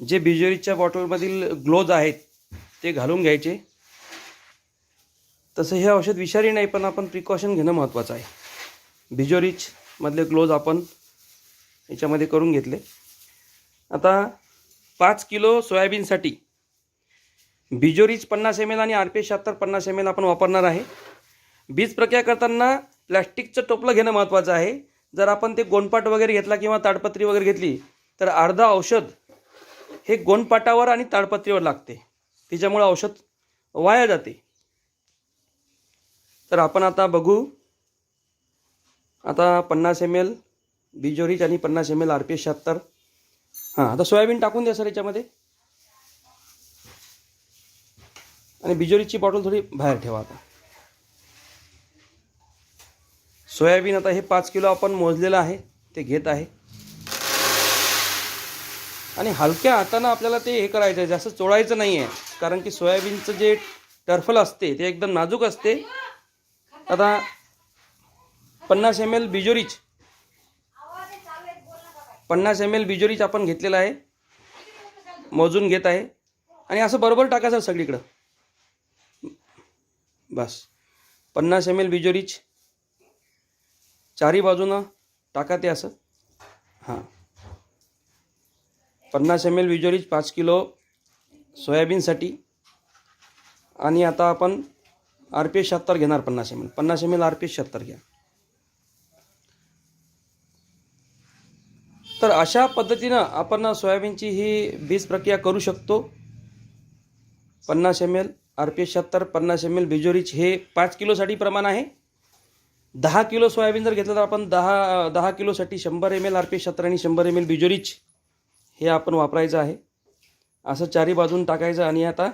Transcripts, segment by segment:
जे बिजोरीच्या बॉटलमधील ग्लोव्ज आहेत ते घालून घ्यायचे. तसं हे औषध विषारी नाही, पण आपण प्रिकॉशन घेणं महत्त्वाचं आहे. बिजोरीच मधले ग्लोव्ज आपण याच्यामध्ये करून घेतले. आता 5 किलो सोयाबीनसाठी बिजोरीच 50 ml आणि RPS 76 50 ml आपण वापरणार आहे. बीज प्रक्रिया करताना प्लॅस्टिकचं टोपलं घेणं महत्त्वाचं आहे. जर आपण ते गोंडपाट वगैरे घेतला किंवा ताडपत्री वगैरे घेतली तर अर्धा औषध हे गोंडपाटावर आणि ताडपत्रीवर लागते, त्याच्यामुळे औषध वाया जाते. तर आपण आता बघू. आता 50 ml बिजोरीच आणि 50 ml RPS 76. हां, आता सोयाबीन टाकून द्या सर याच्यामध्ये, आणि बिजोरीची बॉटल थोडी बाहेर ठेवा. आता सोयाबीन आता हे 5 किलो आपण मोजलेलं आहे ते घेत आहे, आणि हलक्या हातानं आपल्याला ते हे करायचं आहे, जास्त चोळायचं नाही आहे, कारण की सोयाबीनचं जे टर्फल असते ते एकदम नाजूक असते. आता 50 ml बिजोरीच 50 ml बिजोरीच आपण घेतलेला आहे, मोजून घेत आहे, आणि असं बरोबर टाकायचं सगळीकडं. बस 50 ml बिजोरीच चारी बाजूनं टाका ते असं. हां, 50 ml बिजोरीच 5 किलो सोयाबीनसाठी. आणि आता आपण RPS 76 घेणार. 50 ml RPS 76 घ्या. तर अशा पद्धतीनं आपण सोयाबीनची ही बीज प्रक्रिया करू शकतो. 50 ml RPS 76 50 ml बिजोरीच हे 5 किलोसाठी प्रमाण आहे. 10 किलो सोयाबीन जर घेतलं तर आपण 10 किलोसाठी 100 ml RPS 76 आणि 100 ml बिजोरीच हे आपण वापरायचं आहे. असं चारी बाजून टाकायचं. आणि आता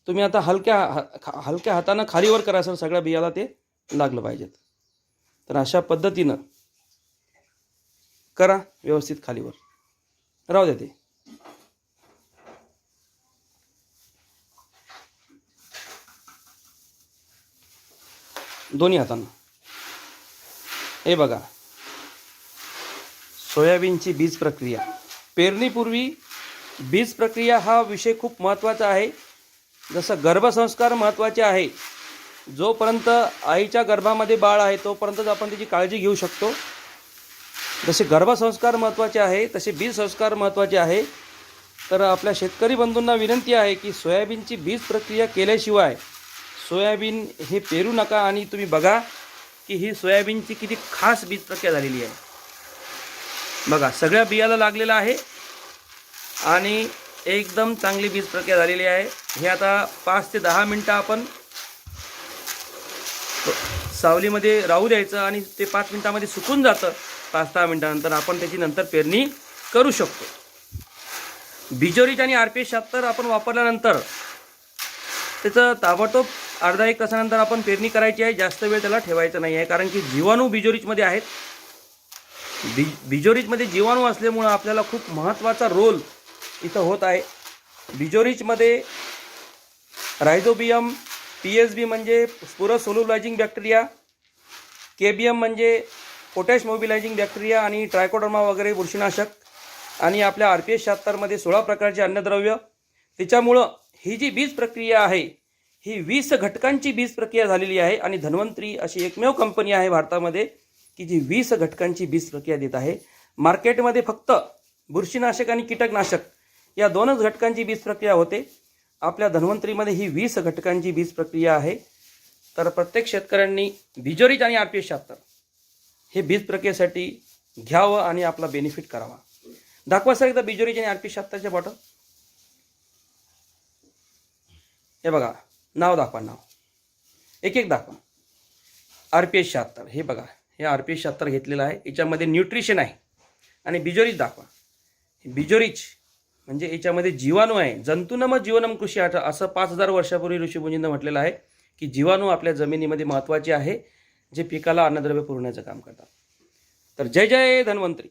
तुम्ही आता हलक्या हातानं खालीवर करा सर, सगळ्या बियाला ते लागलं पाहिजेत. तर अशा पद्धतीनं करा, व्यवस्थित खालीवर राहू द्या ते. दोन्ही हातानं. हे बघा, सोयाबीनची बीज प्रक्रिया. पेरणीपूर्वी बीज प्रक्रिया हा विषय खूप महत्त्वाचा आहे. जसं गर्भसंस्कार महत्त्वाचे आहे, जोपर्यंत आईच्या गर्भामध्ये बाळ आहे तोपर्यंतच आपण त्याची काळजी घेऊ शकतो. जसे गर्भसंस्कार महत्त्वाचे आहे तसे बीज संस्कार महत्त्वाचे आहे. तर आपल्या शेतकरी बंधूंना विनंती आहे की सोयाबीनची बीज प्रक्रिया केल्याशिवाय सोयाबीन हे पेरू नका. आणि तुम्ही बघा की ही सोयाबीनची किती खास बीज प्रक्रिया झालेली आहे. बघा, सगळ्या बियाला लागलेलं आहे आणि एकदम चांगली बीज प्रक्रिया झालेली आहे. हे आता 5 ते 10 मिनटं आपण सावलीमध्ये राहू द्यायचं, आणि ते 5 मिनटामध्ये सुकून जातं. 5-10 मिनटानंतर आपण त्याची नंतर पेरणी करू शकतो. बिजोरीच आणि RPS 76 आपण वापरल्यानंतर त्याचं ताबडतोब अर्धा 1 तासानंतर आपण पेरणी करायची आहे. जास्त वेळ त्याला ठेवायचा नाही आहे, कारण की जीवाणू बिजोरीचमध्ये आहेत. बिजोरीचमध्ये जीवाणू असल्यामुळं आपल्याला खूप महत्त्वाचा रोल इथं होत आहे. बिजोरीचमध्ये रायझोबियम, PSB म्हणजे स्पुरस सोल्युलायझिंग बॅक्टेरिया, KBM म्हणजे पोटॅश मोबिलायझिंग बॅक्टेरिया, आणि ट्रायकोडर्मा वगैरे बुरशीनाशक, आणि आपल्या RPS 76 मध्ये 16 प्रकारचे अन्नद्रव्य. त्याच्यामुळं ही जी बीज प्रक्रिया आहे ही 20 घटकांची बीज प्रक्रिया झालेली आहे. आणि धन्वंतरी अशी एकमेव कंपनी आहे भारतामध्ये की जी 20 घटकांची बीज प्रक्रिया देत आहे. मार्केटमध्ये फक्त बुरशीनाशक आणि कीटकनाशक या 2च घटकांची बीज प्रक्रिया होते. आपल्या धन्वंतरीमध्ये ही 20 घटकांची बीज प्रक्रिया आहे. तर प्रत्येक शेतकऱ्यांनी बिजोरीच आणि RPS 76 हे बीज प्रक्रियेसाठी घ्यावं आणि आपला बेनिफिट करावा. दाखवा सर एकदा बिजोरीच आणि RPS 76च्या बॉटल. हे बघा, नाव दाखवा, नाव एक दाखवा. RPS 76 हे बघा, हे RPS 76 घेतलेलं आहे. याच्यामध्ये न्यूट्रिशन आहे. आणि बिजोरीच दाखवा. बिजोरीच म्हणजे याच्यामध्ये जीवाणू आहे. जंतूनम जीवनम कृषी असं 5000 वर्षापूर्वी ऋषीमुनींनी म्हटलेलं आहे की जीवाणू आपल्या जमिनीमध्ये महत्त्वाचे आहे, जे पिकाला अन्नद्रव्य पुरवण्याचं काम करतात. तर जय जय धन्वंतरी.